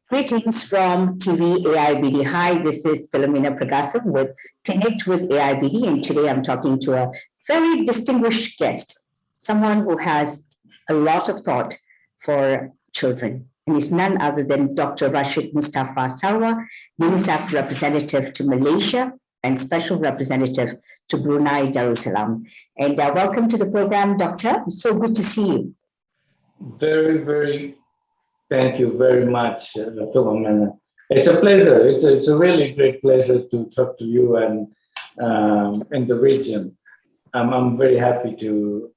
Greetings from TV AIBD. Hi, this is Philomena Pragasam with Connect with AIBD, and today I'm talking to a very distinguished guest, someone who has a lot of thought for children, and is none other than Dr. Rashed Mustafa Sawar, UNICEF representative to Malaysia and Special Representative to Brunei Darussalam. And welcome to the program, Doctor. So good to see you. Very, thank you very much, Philomena. It's a pleasure. It's a really great pleasure to talk to you and in the region. I'm very happy to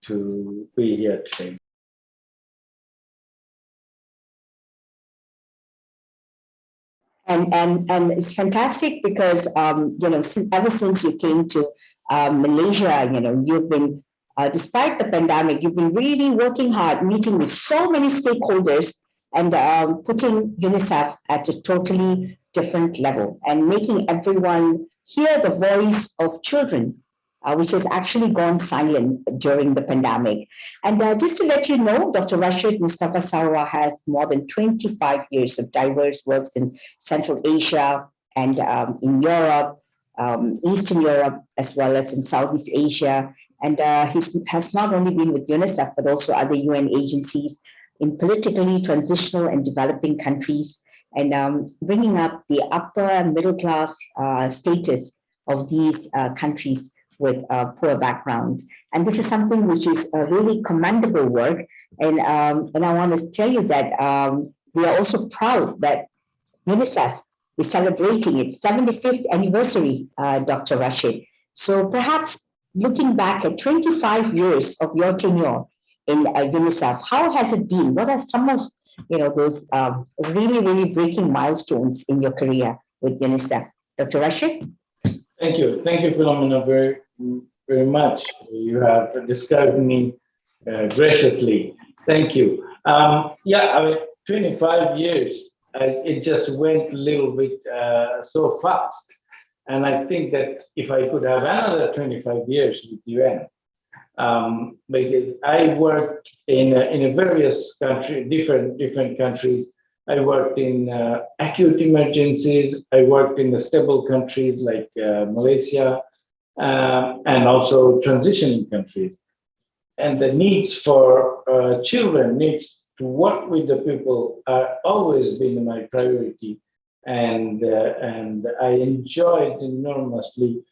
be here today. And it's fantastic because ever since you came to Malaysia, you've been despite the pandemic, you've been really working hard, meeting with so many stakeholders and putting UNICEF at a totally different level and making everyone hear the voice of children, which has actually gone silent during the pandemic. And just to let you know, Dr. Rashed Mustafa Sawar has more than 25 years of diverse works in Central Asia and in Europe, Eastern Europe, as well as in Southeast Asia. And he has not only been with UNICEF, but also other UN agencies in politically transitional and developing countries, and bringing up the upper and middle class status of these countries with poor backgrounds. And this is something which is a really commendable work. And I want to tell you that we are also proud that UNICEF is celebrating its 75th anniversary, Dr. Rashed. So perhaps looking back at 25 years of your tenure in UNICEF, how has it been? What are some of those really breaking milestones in your career with UNICEF? Dr. Rashed? Thank you, Philomena, very much. You have described me graciously. Thank you. 25 years. It just went a little bit so fast. And I think that if I could have another 25 years with UN, because I worked in various countries, different countries. I worked in acute emergencies. I worked in the stable countries like Malaysia, and also transitioning countries. And the needs for children, needs to work with the people, are always been my priority. And I enjoyed enormously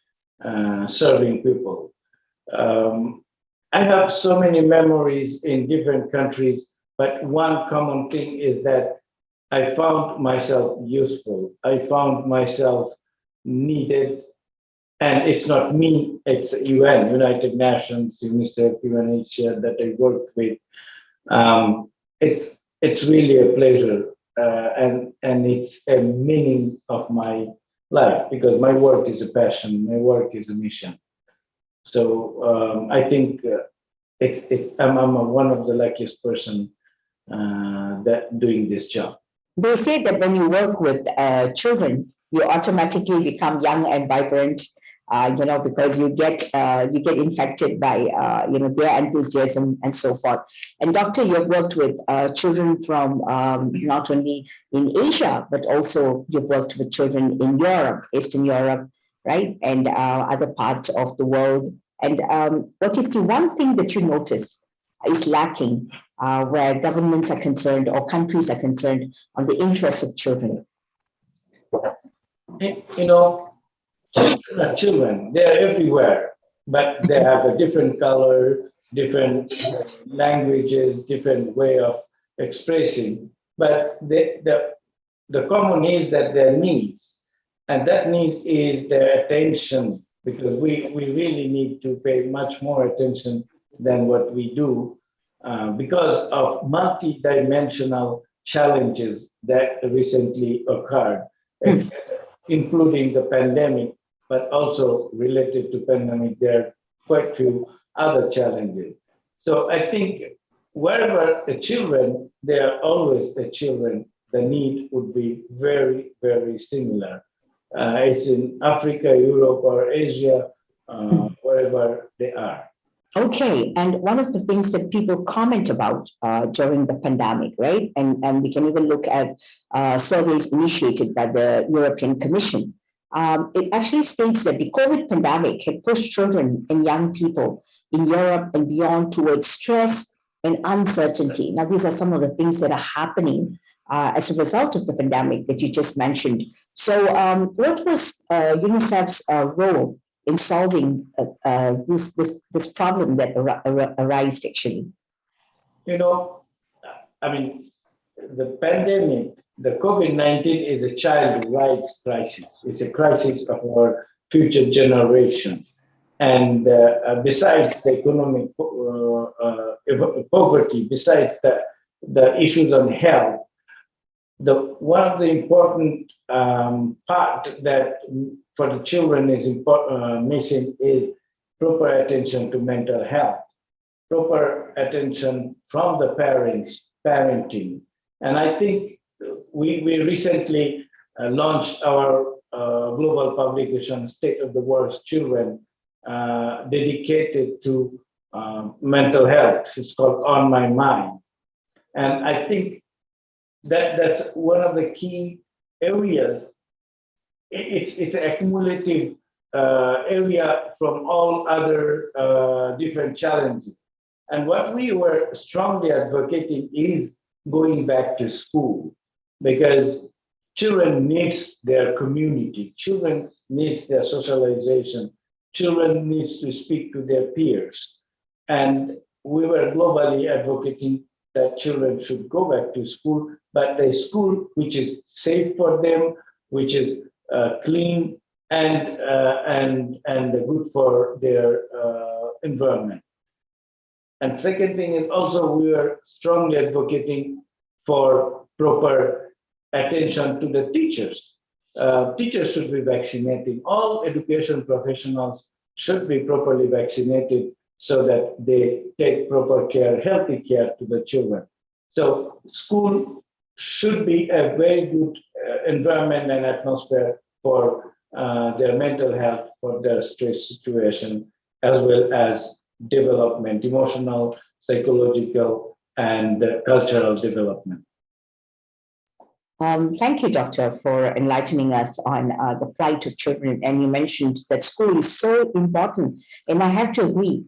serving people. I have so many memories in different countries, but one common thing is that I found myself useful. I found myself needed, and it's not me, it's UN, United Nations, UNICEF, UNHCR that I worked with. It's really a pleasure. And it's a meaning of my life, because my work is a passion, my work is a mission. So I think I'm one of the luckiest person that doing this job. They say that when you work with children, you automatically become young and vibrant. Because you get infected by their enthusiasm and so forth. And Doctor, you've worked with children from not only in Asia, but also you've worked with children in Europe, Eastern Europe, right, and other parts of the world. And what is the one thing that you notice is lacking where governments are concerned or countries are concerned on the interests of children? Children are children. They're everywhere, but they have a different color, different languages, different way of expressing. But the common is that their needs, and that needs is their attention, because we really need to pay much more attention than what we do because of multidimensional challenges that recently occurred, including the pandemic. But also related to pandemic, there are quite a few other challenges. So I think wherever the children, they are always the children, the need would be very similar. It's in Africa, Europe, or Asia, wherever they are. Okay, and one of the things that people comment about during the pandemic, right? And we can even look at surveys initiated by the European Commission. It actually states that the COVID pandemic had pushed children and young people in Europe and beyond towards stress and uncertainty. Now, these are some of the things that are happening as a result of the pandemic that you just mentioned. So, what was UNICEF's role in solving this problem that arised actually? You know, I mean, the pandemic, the COVID-19 is a child rights crisis. It's a crisis of our future generation. And besides the economic poverty, besides the issues on health, one of the important part that for the children is missing is proper attention to mental health, proper attention from the parents, parenting. And I think we recently launched our global publication, State of the World's Children, dedicated to mental health. It's called On My Mind. And I think that's one of the key areas. It's an accumulative area from all other different challenges. And what we were strongly advocating is going back to school, because children needs their community, children needs their socialization, children needs to speak to their peers. And we were globally advocating that children should go back to school, but a school which is safe for them, which is clean and good for their environment. And second thing is also we are strongly advocating for proper attention to the teachers. Teachers should be vaccinated. All education professionals should be properly vaccinated so that they take proper care, healthy care to the children. So school should be a very good environment and atmosphere for their mental health, for their stress situation, as well as development, emotional, psychological, and cultural development. Thank you, Doctor, for enlightening us on the plight of children. And you mentioned that school is so important. And I have to agree,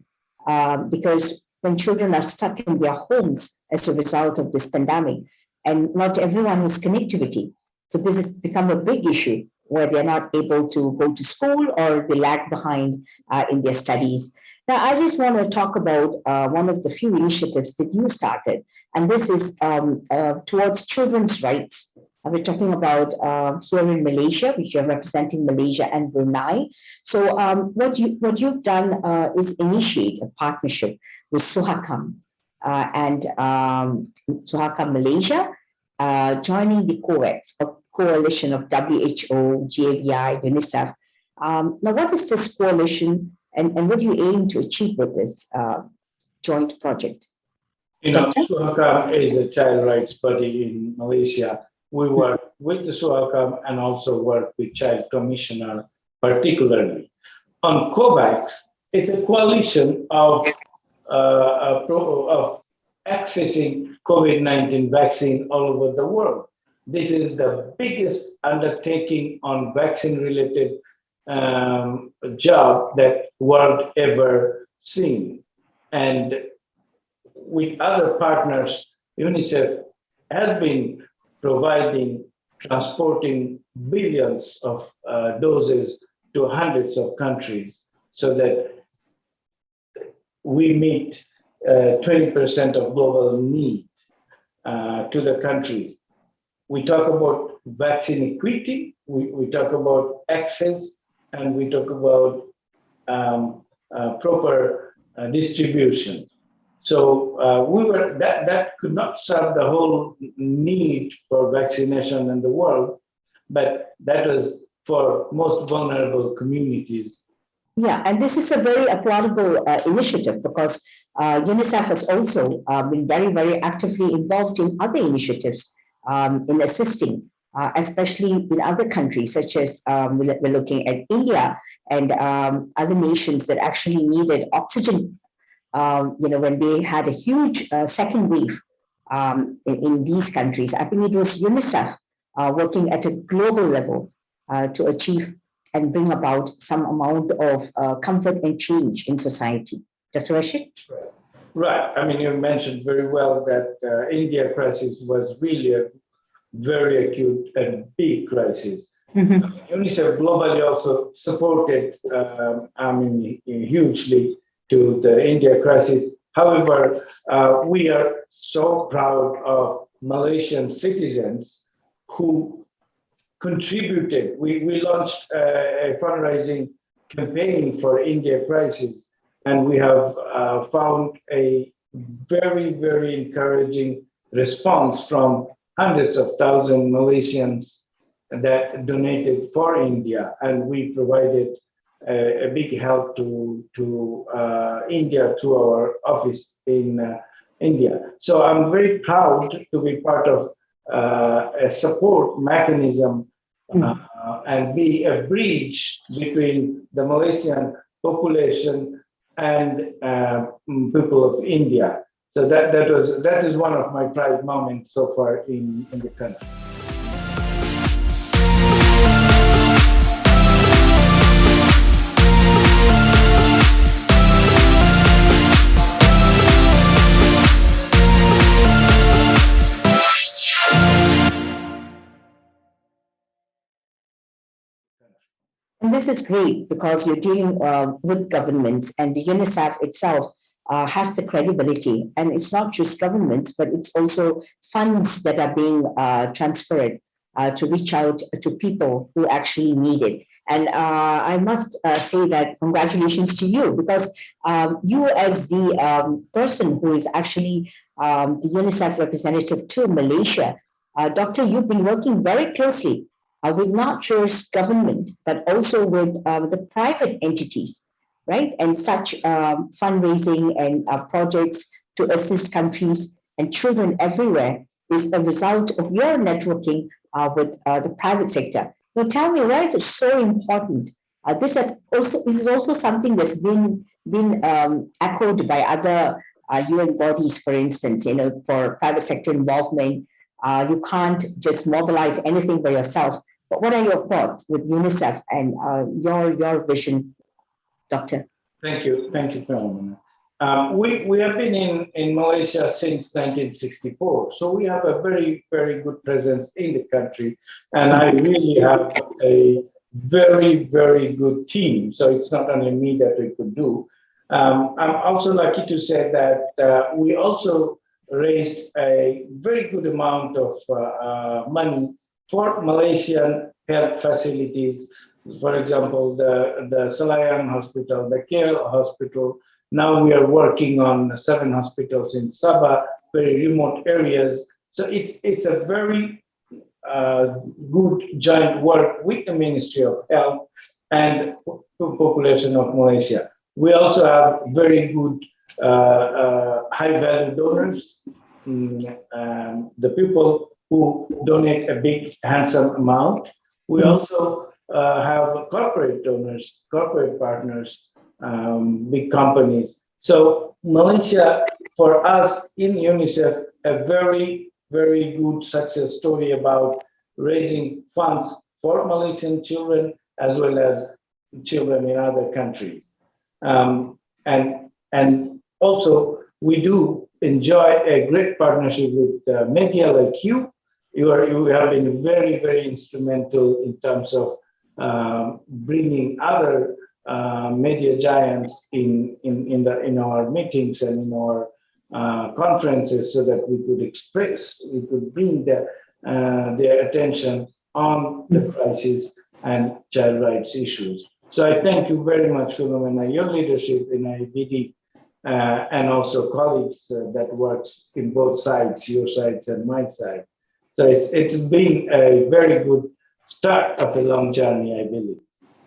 because when children are stuck in their homes as a result of this pandemic, and not everyone has connectivity. So this has become a big issue where they're not able to go to school or they lag behind in their studies. Now, I just want to talk about one of the few initiatives that you started, and this is towards children's rights. We're talking about here in Malaysia, which you're representing Malaysia and Brunei. So what you've done is initiate a partnership with Suhakam and Suhakam Malaysia, joining the COVAX, a coalition of WHO, GAVI, UNICEF. Now, what is this coalition? And what do you aim to achieve with this joint project? You know, Suhakam is a child rights body in Malaysia. We work with the Suhakam and also work with Child Commissioner particularly. On COVAX, it's a coalition of accessing COVID-19 vaccine all over the world. This is the biggest undertaking on vaccine-related job that world ever seen. And with other partners, UNICEF has been providing, transporting billions of doses to hundreds of countries so that we meet 20% of global need to the countries. We talk about vaccine equity, we talk about access, and we talk about proper distribution. So that could not serve the whole need for vaccination in the world, but that was for most vulnerable communities. Yeah, and this is a very applaudable initiative because UNICEF has also been very, very actively involved in other initiatives in assisting, especially in other countries, such as we're looking at India and other nations that actually needed oxygen when they had a huge second wave in these countries. I think it was UNICEF working at a global level to achieve and bring about some amount of comfort and change in society. Dr. Rashid? Right. I mean, you mentioned very well that India crisis was really a very acute and big crisis. UNICEF globally also supported, hugely to the India crisis. However, we are so proud of Malaysian citizens who contributed. We launched a fundraising campaign for India crisis, and we have found a very, very encouraging response from hundreds of thousands Malaysians that donated for India, and we provided a big help to India through our office in India. So I'm very proud to be part of a support mechanism and be a bridge between the Malaysian population and people of India. So that is one of my pride moments so far in the country. And this is great because you're dealing with governments, and the UNICEF itself has the credibility. And it's not just governments, but it's also funds that are being transferred to reach out to people who actually need it. And I must say that congratulations to you, because you, as the person who is actually the UNICEF representative to Malaysia, Doctor, you've been working very closely with not just government, but also with the private entities, right? And such fundraising and projects to assist countries and children everywhere is a result of your networking with the private sector. Now, tell me, why is it so important? This is also something that's been echoed by other UN bodies, for instance. For private sector involvement, you can't just mobilize anything by yourself. But what are your thoughts with UNICEF and your vision, Doctor? Thank you, Philomena. We have been in Malaysia since 1964, so we have a very, very good presence in the country, and I really have a very, very good team. So it's not only me that we could do. I'm also lucky to say that we also raised a very good amount of money for Malaysian health facilities. For example, the Selayang Hospital, the KL Hospital. Now we are working on 7 hospitals in Sabah, very remote areas. So it's a very good joint work with the Ministry of Health and population of Malaysia. We also have very good high-value donors, the people who donate a big, handsome amount. We also have corporate donors, corporate partners, big companies. So Malaysia, for us in UNICEF, a very, very good success story about raising funds for Malaysian children as well as children in other countries. And also, we do enjoy a great partnership with media like you. You have been very, very instrumental in terms of bringing other media giants in our meetings and in our conferences, so that we could bring their attention on the crisis and child rights issues. So I thank you very much, Philomena, your leadership in AIBD, and also colleagues that work in both sides, your sides and my side. So it's been a very good start of a long journey, I believe.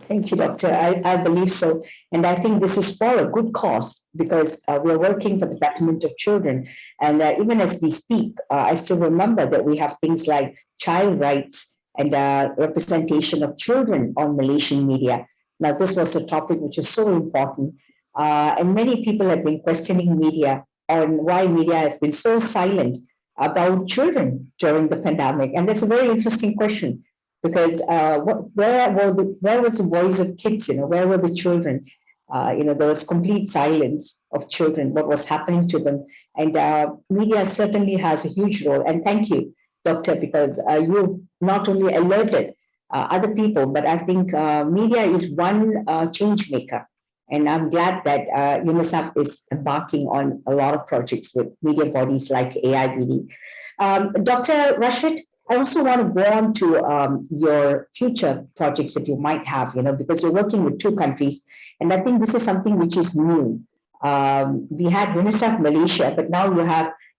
Thank you, Doctor. I believe so. And I think this is for a good cause, because we're working for the betterment of children. And even as we speak, I still remember that we have things like child rights and representation of children on Malaysian media. Now, this was a topic which is so important. And many people have been questioning media on why media has been so silent about children during the pandemic. And that's a very interesting question because where was the voice of kids? Where were the children? There was complete silence of children, what was happening to them. And media certainly has a huge role. And thank you, Doctor, because you not only alerted other people, but I think media is one change maker. And I'm glad that UNICEF is embarking on a lot of projects with media bodies like AIBD. Dr. Rashed, I also want to go on to your future projects that you might have, because you're working with two countries. And I think this is something which is new. We had UNICEF Malaysia, but now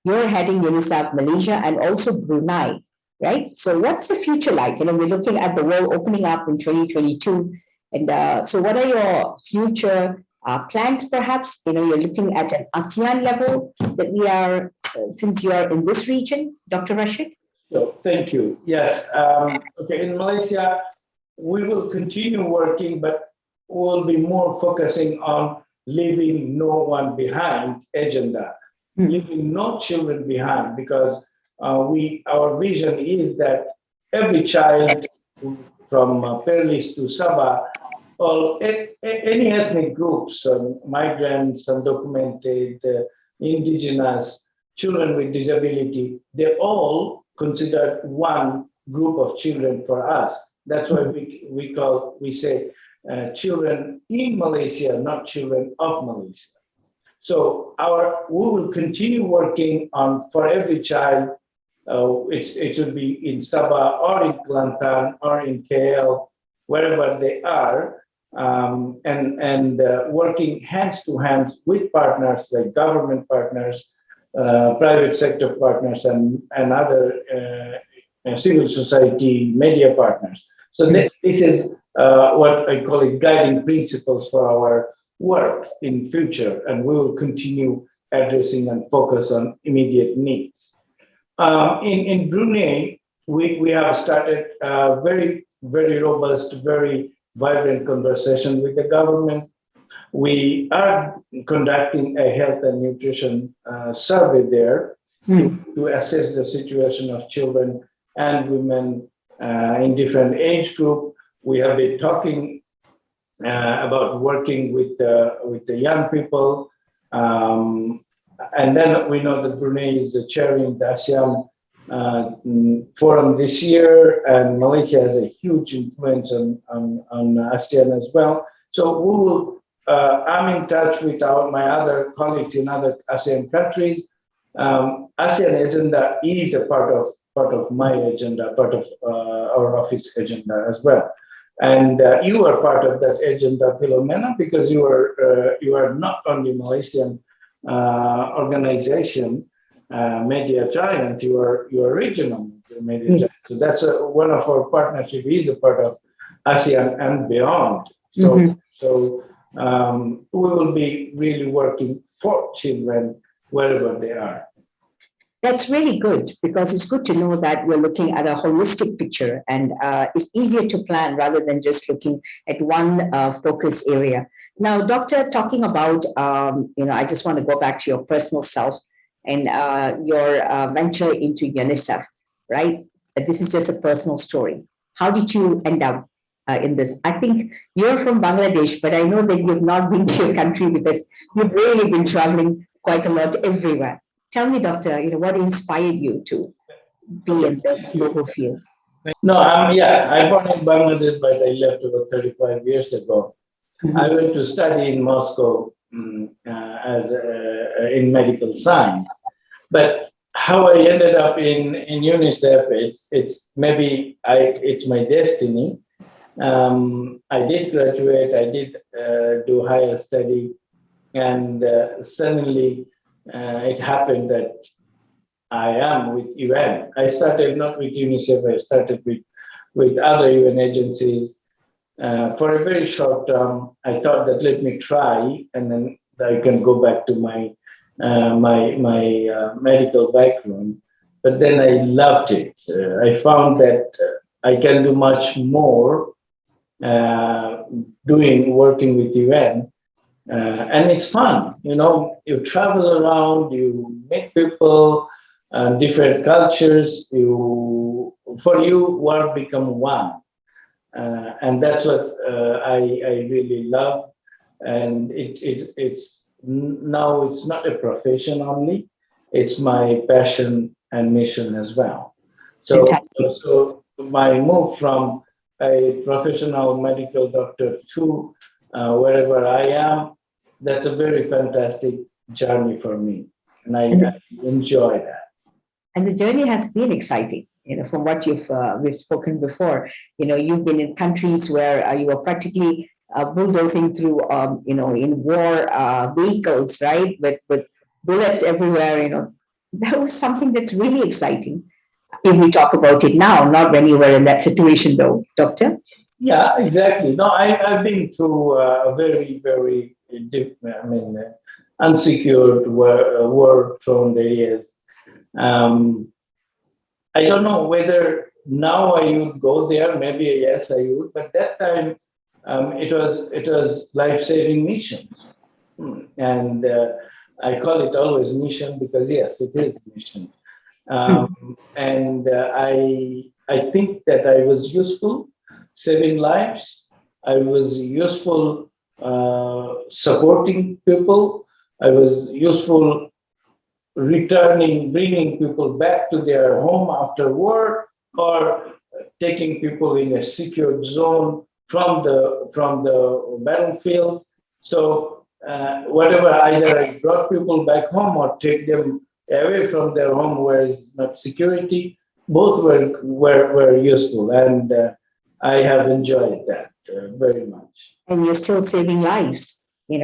you're heading UNICEF Malaysia and also Brunei, right? So what's the future like? We're looking at the world opening up in 2022. And so what are your future plans, perhaps? You're looking at an ASEAN level that we are, since you are in this region, Dr. Rashed? So, thank you. Yes. Okay, in Malaysia, we will continue working, but we'll be more focusing on leaving no one behind agenda, leaving no children behind, because our vision is that every child from Perlis to Sabah, or any ethnic groups, migrants, undocumented, indigenous, children with disability, they're all considered one group of children for us. That's why we say children in Malaysia, not children of Malaysia. So we will continue working on for every child. It should be in Sabah or in Kelantan or in KL, wherever they are, and working hands to hands with partners like government partners, private sector partners, and other civil society media partners. So this is what I call it guiding principles for our work in future, and we will continue addressing and focus on immediate needs. In Brunei, we have started very, very robust, very vibrant conversation with the government. We are conducting a health and nutrition survey there to assess the situation of children and women in different age group. We have been talking about working with the young people. And then we know that Brunei is chairing the ASEAN forum this year, and Malaysia has a huge influence on ASEAN as well. So we will. I'm in touch with my other colleagues in other ASEAN countries. ASEAN agenda is a part of my agenda, part of our office agenda as well. And you are part of that agenda, Philomena, because you are not only Malaysian organization, media giant, you are regional media giant. So that's one of our partnership is a part of ASEAN and beyond. So we will be really working for children wherever they are. That's really good, because it's good to know that we're looking at a holistic picture, and it's easier to plan rather than just looking at one focus area. Now, Doctor, talking about, I just want to go back to your personal self and your venture into UNICEF, right? This is just a personal story. How did you end up in this? I think you're from Bangladesh, but I know that you've not been to your country because you've really been traveling quite a lot everywhere. Tell me, Doctor, what inspired you to be in this noble field? No, I'm born in Bangladesh, but I left about 35 years ago. I went to study in Moscow in medical science. But how I ended up in UNICEF, it's maybe it's my destiny. I did graduate, I did do higher study, and suddenly it happened that I am with UN. I started not with UNICEF, I started with other UN agencies. For a very short term, I thought that let me try, and then I can go back to my medical background. But then I loved it. I found that I can do much more working with UN. And it's fun, you travel around, you meet people, different cultures, for you, world become one. And that's what I really love. And now it's not a profession only, it's my passion and mission as well. So, Fantastic. so my move from a professional medical doctor to wherever I am, that's a very fantastic journey for me, and And I enjoy that. And the journey has been exciting, from what we've spoken before. You've been in countries where you were practically bulldozing through, in war vehicles, right, with bullets everywhere. That was something that's really exciting. If we talk about it now, not when you were in that situation, though, Doctor. Yeah, exactly. No, I've been through a very, very unsecured war-prone areas. Um, I don't know whether now I would go there. Maybe yes, I would. But that time, it was life-saving missions, and I call it always mission because yes, it is mission. And I think that I was useful saving lives. I was useful supporting people. I was useful bringing people back to their home after work, or taking people in a secured zone from the battlefield. So whatever, either I brought people back home or take them away from their home where is not security. Both were useful, and I have enjoyed that very much. And you're still saving lives,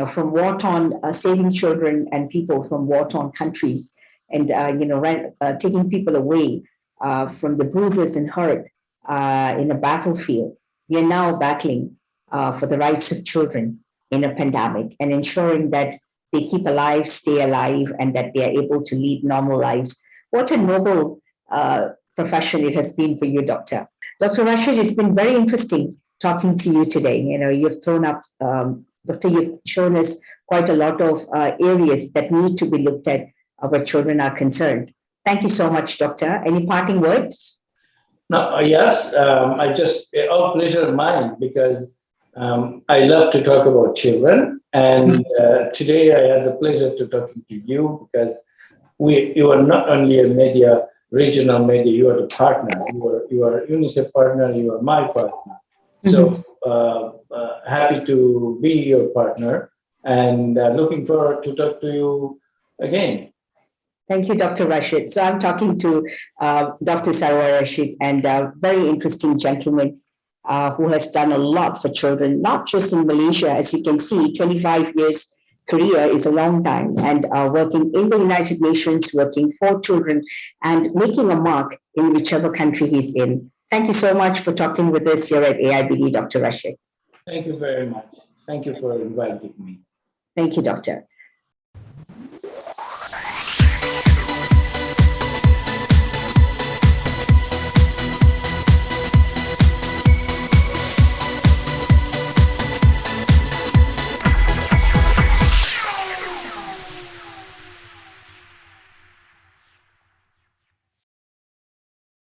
from war-torn, saving children and people from war-torn countries, and taking people away from the bruises and hurt in a battlefield. You're now battling for the rights of children in a pandemic and ensuring that they keep alive, stay alive, and that they are able to lead normal lives. What a noble profession it has been for you, Doctor. Dr. Rashed, it's been very interesting talking to you today. You've thrown up, Doctor, you've shown us quite a lot of areas that need to be looked at where children are concerned. Thank you so much, Doctor. Any parting words? No, yes, I just, all pleasure of mine, because I love to talk about children. And today I had the pleasure to talking to you, because you are not only a media, regional media, you are the partner. You are UNICEF partner, you are my partner. So happy to be your partner, and looking forward to talk to you again. Thank you, Dr. Rashed. So I'm talking to Dr. Sawar Rashed, and a very interesting gentleman who has done a lot for children, not just in Malaysia. As you can see, 25 years career is a long time, and working in the United Nations, working for children, and making a mark in whichever country he's in. Thank you so much for talking with us here at AIBD, Dr. Rashed. Thank you very much. Thank you for inviting me. Thank you, Doctor.